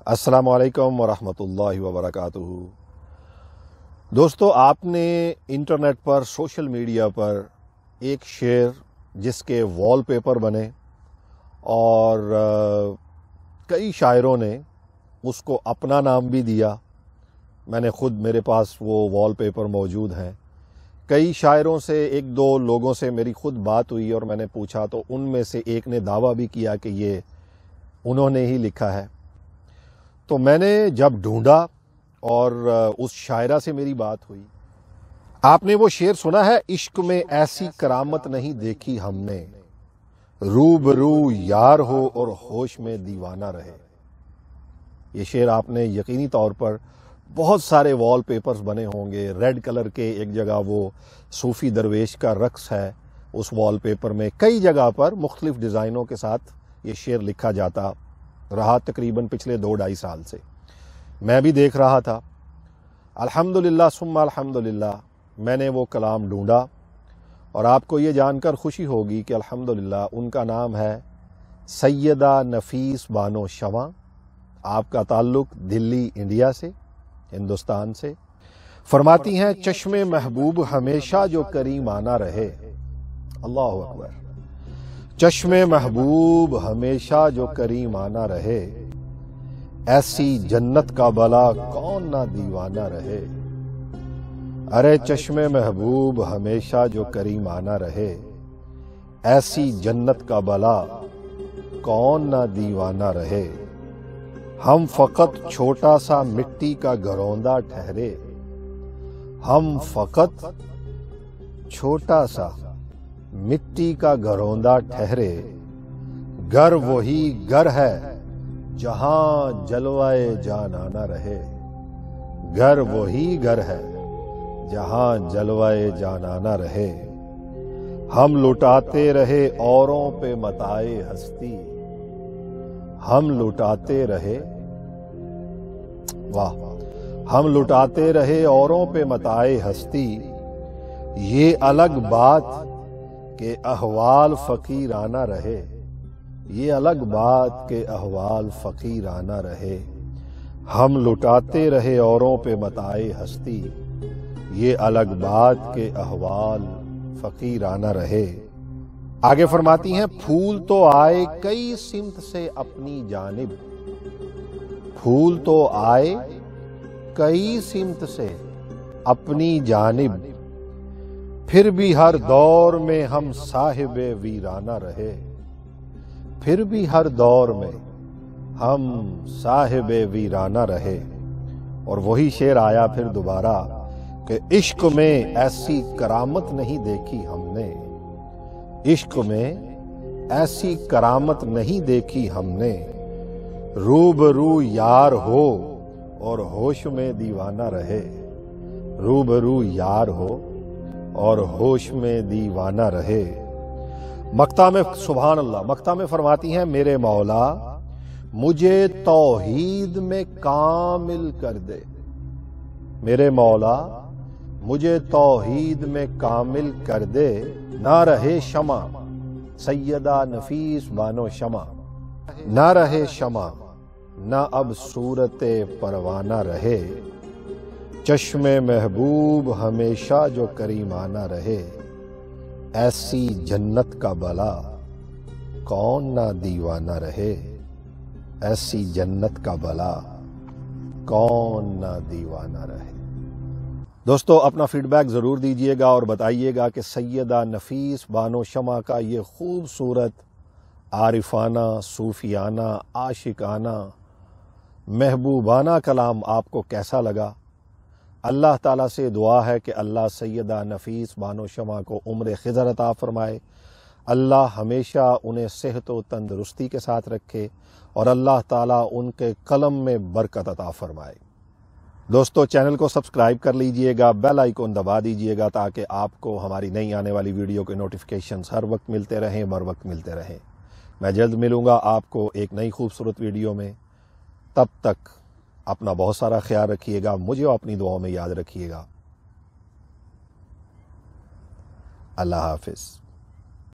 السلام علیکم ورحمۃ اللہ وبرکاتہ۔ دوستو، آپ نے انٹرنیٹ پر سوشل میڈیا پر ایک شعر جس کے وال پیپر بنے اور کئی شاعروں نے اس کو اپنا نام بھی دیا۔ میں نے خود، میرے پاس وہ وال پیپر موجود ہیں۔ کئی شاعروں سے، ایک دو لوگوں سے میری خود بات ہوئی اور میں نے پوچھا تو ان میں سے ایک نے دعویٰ بھی کیا کہ یہ انہوں نے ہی لکھا ہے۔ تو میں نے جب ڈھونڈا اور اس شاعرہ سے میری بات ہوئی، آپ نے وہ شعر سنا ہے، عشق میں ایسی کرامت نہیں دیکھی ہم نے، روبرو یار ہو اور ہوش میں دیوانہ رہے۔ یہ شعر آپ نے یقینی طور پر بہت سارے وال پیپرز بنے ہوں گے۔ ریڈ کلر کے ایک جگہ وہ صوفی درویش کا رقص ہے، اس وال پیپر میں کئی جگہ پر مختلف ڈیزائنوں کے ساتھ یہ شعر لکھا جاتا رہا تقریباً پچھلے 2-2.5 سال سے۔ میں بھی دیکھ رہا تھا۔ الحمدللہ ثم الحمدللہ میں نے وہ کلام ڈھونڈا اور آپ کو یہ جان کر خوشی ہوگی کہ الحمدللہ ان کا نام ہے سیدہ نفیس بانو شمع۔ آپ کا تعلق دلی، انڈیا سے، ہندوستان سے۔ فرماتی ہیں، چشم محبوب ہمیشہ جو کریمانہ رہے۔ اللہ اکبر۔ چشم محبوب ہمیشہ جو کریمانہ رہے، ایسی جنت کا بلا کون نہ دیوانہ رہے۔ ارے چشم محبوب ہمیشہ جو کریمانہ رہے، ایسی جنت کا بلا کون نہ دیوانہ رہے۔ ہم فقط چھوٹا سا مٹی کا گھروندہ ٹھہرے، ہم فقط چھوٹا سا مٹی کا گھروندہ ٹھہرے، گھر وہی گھر ہے جہاں جلوائے جانانہ رہے۔ گھر وہی گھر ہے جہاں جلوائے جانانہ رہے۔ ہم لٹاتے رہے اوروں پہ متاع ہستی، ہم لٹاتے رہے، واہ، ہم لٹاتے رہے اوروں پہ متاع ہستی، یہ الگ بات کہ احوال فقیرانہ رہے۔ یہ الگ بات کہ احوال فقیرانہ رہے۔ ہم لٹاتے رہے اوروں پہ متاع ہستی، یہ الگ بات کہ احوال فقیرانہ رہے۔ آگے فرماتی ہیں، پھول تو آئے کئی سمت سے اپنی جانب، پھول تو آئے کئی سمت سے اپنی جانب، پھر بھی ہر دور میں ہم صاحب ویرانہ رہے۔ پھر بھی ہر دور میں ہم صاحب ویرانہ رہے۔ اور وہی شعر آیا پھر دوبارہ کہ عشق میں ایسی کرامت نہیں دیکھی ہم نے، عشق میں ایسی کرامت نہیں دیکھی ہم نے، روبرو یار ہو اور ہوش میں دیوانہ رہے۔ روبرو یار ہو اور ہوش میں دیوانہ رہے۔ مقطع میں، سبحان اللہ، مقطع میں فرماتی ہیں، میرے مولا مجھے توحید میں کامل کر دے، میرے مولا مجھے توحید میں کامل کر دے، نہ رہے شمع سیدہ نفیس بانو شمع، نہ رہے شمع نہ اب صورت پروانہ رہے۔ چشم محبوب ہمیشہ جو کریمانہ رہے، ایسی جنت کا بلا کون نہ دیوانہ رہے۔ ایسی جنت کا بلا کون نہ دیوانہ رہے۔ دوستو، اپنا فیڈ بیک ضرور دیجئے گا اور بتائیے گا کہ سیدہ نفیس بانو شمع کا یہ خوبصورت عارفانہ، صوفیانہ، عاشقانہ، محبوبانہ کلام آپ کو کیسا لگا۔ اللہ تعالیٰ سے دعا ہے کہ اللہ سیدہ نفیس بانو شمع کو عمر خضر عطا فرمائے، اللہ ہمیشہ انہیں صحت و تندرستی کے ساتھ رکھے اور اللہ تعالیٰ ان کے قلم میں برکت عطا فرمائے۔ دوستو، چینل کو سبسکرائب کر لیجئے گا، بیل آئیکن دبا دیجئے گا تاکہ آپ کو ہماری نئی آنے والی ویڈیو کے نوٹیفیکیشنز ہر وقت ملتے رہیں، بر وقت ملتے رہیں۔ میں جلد ملوں گا آپ کو ایک نئی خوبصورت ویڈیو میں۔ تب تک اپنا بہت سارا خیال رکھیے گا، مجھے اپنی دعاؤں میں یاد رکھیے گا۔ اللہ حافظ۔